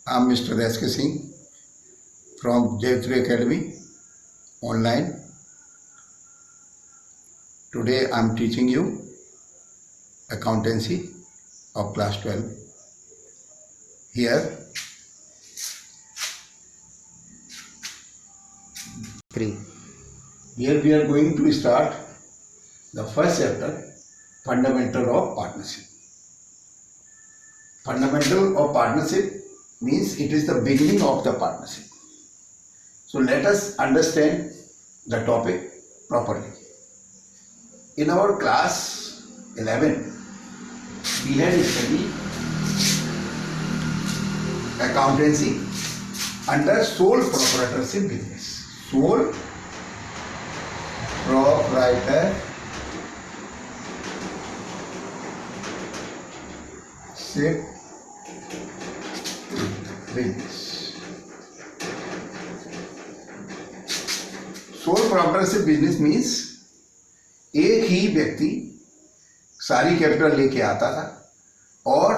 I'm Mr. S.K. Singh from J3 Academy online. Today I'm teaching you accountancy of class 12. Here, here we are going to start the first chapter, Fundamental of Partnership. Fundamental of partnership means it is the beginning of the partnership. So let us understand the topic properly. In our class 11, we had studied accountancy under sole proprietorship business. Sole proprietorship business. Sole proprietorship business means एक ही व्यक्ति सारी capital लेके आता था और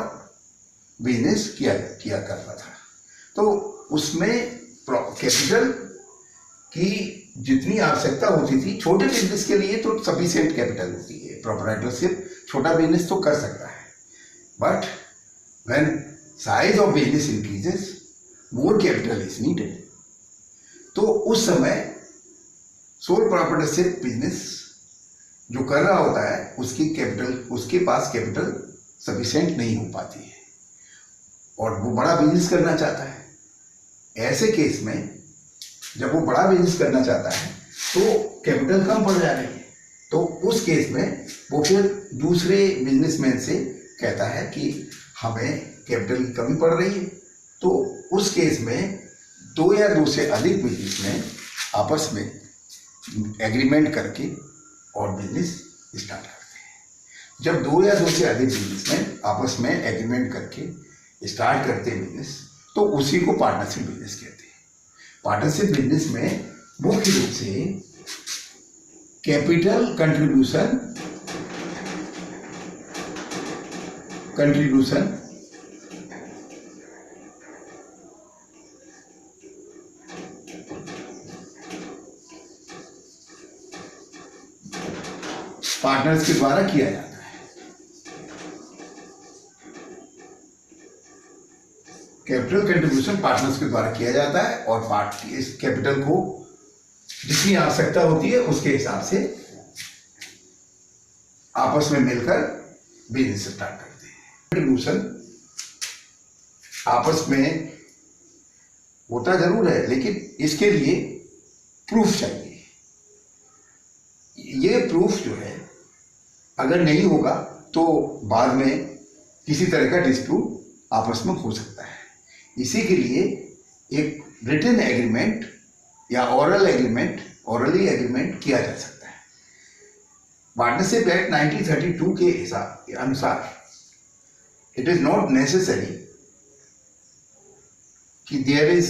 business किया करता था। तो उसमें कैपिटल की जितनी आवश्यकता होती थी, छोटे बिजनेस के लिए तो सफिशिएंट कैपिटल होती है। प्रोप्राइटरशिप छोटा बिजनेस तो कर सकता है, but when size of business increases more capital is needed. तो उस समय सोल प्रॉपर्टीशिप बिजनेस जो कर रहा होता है उसके पास कैपिटल सफिशिएंट नहीं हो पाती है और वो बड़ा बिजनेस करना चाहता है। ऐसे केस में जब वो बड़ा बिजनेस करना चाहता है तो कैपिटल कम पड़ जा रही है, तो उस केस में वो फिर दूसरे बिजनेसमैन से कहता है कि हमें कैपिटल की कमी पड़ रही है। तो उस केस में दो या दो से अधिक बिजनेसमैन आपस में एग्रीमेंट करके और बिजनेस स्टार्ट करते हैं। जब दो या दो से अधिक बिजनेसमैन आपस में एग्रीमेंट करके स्टार्ट करते हैं बिजनेस, तो उसी को पार्टनरशिप बिजनेस कहते हैं। पार्टनरशिप बिजनेस में मुख्य रूप से कैपिटल कंट्रीब्यूशन पार्टनर्स के द्वारा किया जाता है। कैपिटल कंट्रीब्यूशन पार्टनर्स के द्वारा किया जाता है और इस कैपिटल को जितनी आवश्यकता होती है उसके हिसाब से आपस में मिलकर बिजनेस स्टार्ट करते हैं। कंट्रीब्यूशन आपस में होता जरूर है, लेकिन इसके लिए प्रूफ चाहिए। ये प्रूफ जो है अगर नहीं होगा तो बाद में किसी तरह का डिस्प्यूट आपस में हो सकता है। इसी के लिए एक रिटन एग्रीमेंट या ओरली एग्रीमेंट किया जा सकता है। पार्टनरशिप एक्ट 1932 के अनुसार इट इज नॉट नेसेसरी कि देयर इज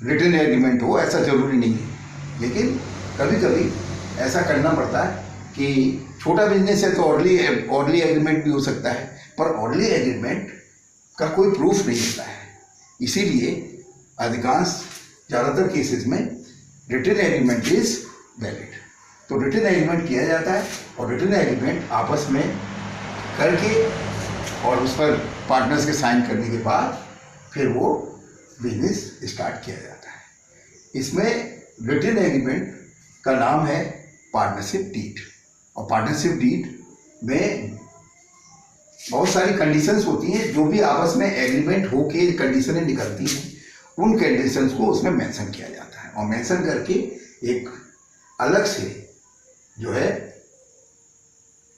रिटन एग्रीमेंट हो, ऐसा जरूरी नहीं है। लेकिन कभी कभी ऐसा करना पड़ता है कि छोटा बिजनेस है तो ऑर्डरली एग्रीमेंट भी हो सकता है, पर ऑर्डरली एग्रीमेंट का कोई प्रूफ नहीं होता है। इसीलिए ज़्यादातर केसेस में रिटन एग्रीमेंट इज वैलिड। तो रिटन एग्रीमेंट किया जाता है और रिटन एग्रीमेंट आपस में करके और उस पर पार्टनर्स के साइन करने के बाद फिर वो बिजनेस स्टार्ट किया जाता है। इसमें रिटन एग्रीमेंट का नाम है पार्टनरशिप डीड, और पार्टनरशिप डीड में बहुत सारी कंडीशंस होती हैं। जो भी आपस में एग्रीमेंट होके कंडीशनें निकलती हैं, उन कंडीशंस को उसमें मेंशन किया जाता है और मेंशन करके एक अलग से जो है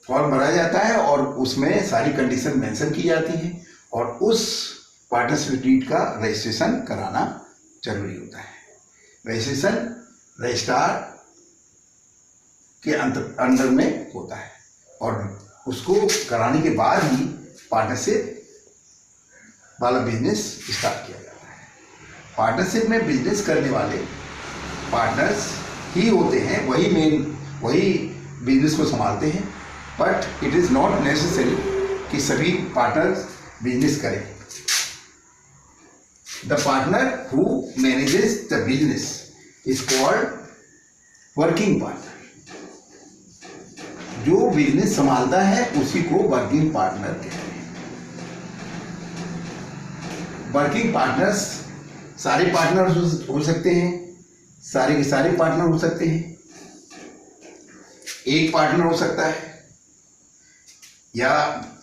फॉर्म भरा जाता है और उसमें सारी कंडीशन मेंशन की जाती हैं और उस पार्टनरशिप डीड का रजिस्ट्रेशन कराना जरूरी होता है। रजिस्ट्रेशन रजिस्ट्रार के अंडर में होता है और उसको कराने के बाद ही पार्टनरशिप वाला बिजनेस स्टार्ट किया जाता है। पार्टनरशिप में बिजनेस करने वाले पार्टनर्स ही होते हैं, वही बिजनेस को संभालते हैं, but it is not necessary कि सभी पार्टनर्स बिजनेस करें। The partner who manages the business is called working partner. जो बिजनेस संभालता है उसी को वर्किंग पार्टनर कहते हैं। वर्किंग पार्टनर्स सारे पार्टनर हो सकते हैं, सारे के सारे पार्टनर हो सकते हैं, एक पार्टनर हो सकता है, या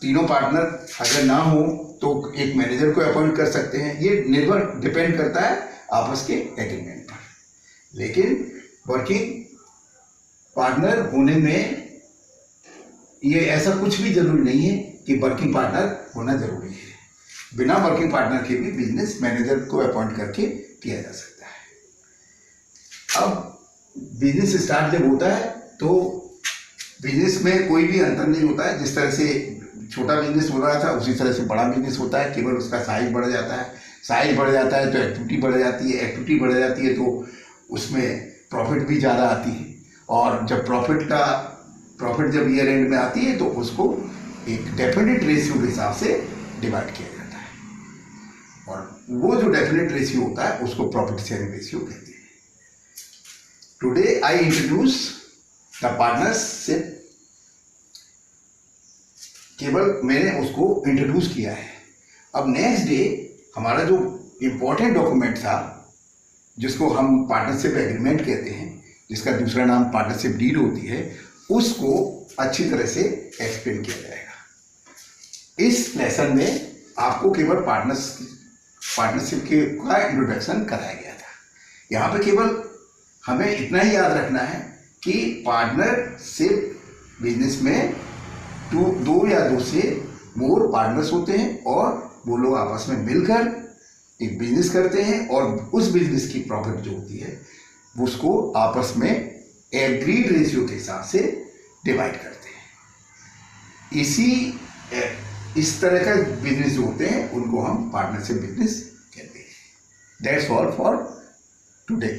तीनों पार्टनर अगर ना हो तो एक मैनेजर को अपॉइंट कर सकते हैं। ये निर्भर डिपेंड करता है आपस के एग्रीमेंट पर। लेकिन वर्किंग पार्टनर होने में ये ऐसा कुछ भी जरूरी नहीं है कि वर्किंग पार्टनर होना जरूरी है। बिना वर्किंग पार्टनर के भी बिजनेस मैनेजर को अपॉइंट करके किया जा सकता है। अब बिजनेस स्टार्ट जब होता है तो बिजनेस में कोई भी अंतर नहीं होता है। जिस तरह से छोटा बिजनेस हो रहा था उसी तरह से बड़ा बिजनेस होता है, केवल उसका साइज बढ़ जाता है। साइज बढ़ जाता है तो एक्टिविटी बढ़ जाती है, एक्टिविटी बढ़ जाती है तो उसमें प्रॉफिट भी ज़्यादा आती है, और जब प्रॉफिट जब ईयर एंड में आती है तो उसको एक डेफिनेट रेशियो के हिसाब से डिवाइड किया जाता है, और वो जो डेफिनेट रेशियो होता है उसको प्रॉफिट शेयरिंग रेशियो कहते हैं। Today I introduce the partnership. केवल मैंने उसको इंट्रोड्यूस किया है। अब नेक्स्ट डे हमारा जो इम्पोर्टेंट डॉक्यूमेंट था जिसको हम पार्टनरशिप एग्रीमेंट कहते हैं, जिसका दूसरा नाम पार्टनरशिप डीड होती है, उसको अच्छी तरह से एक्सप्लेन किया जाएगा। इस लेसन में आपको केवल पार्टनरशिप के का इंट्रोडक्शन कराया गया था। यहाँ पे केवल हमें इतना ही याद रखना है कि पार्टनरशिप बिजनेस में दो या दो से मोर पार्टनर्स होते हैं, और वो लोग आपस में मिलकर एक बिजनेस करते हैं, और उस बिजनेस की प्रॉफिट जो होती है उसको आपस में एग्रीड रेशियो के हिसाब से डिवाइड करते हैं। इस तरह का बिजनेस जो होते हैं उनको हम पार्टनरशिप बिजनेस कहते हैं। That's all for today.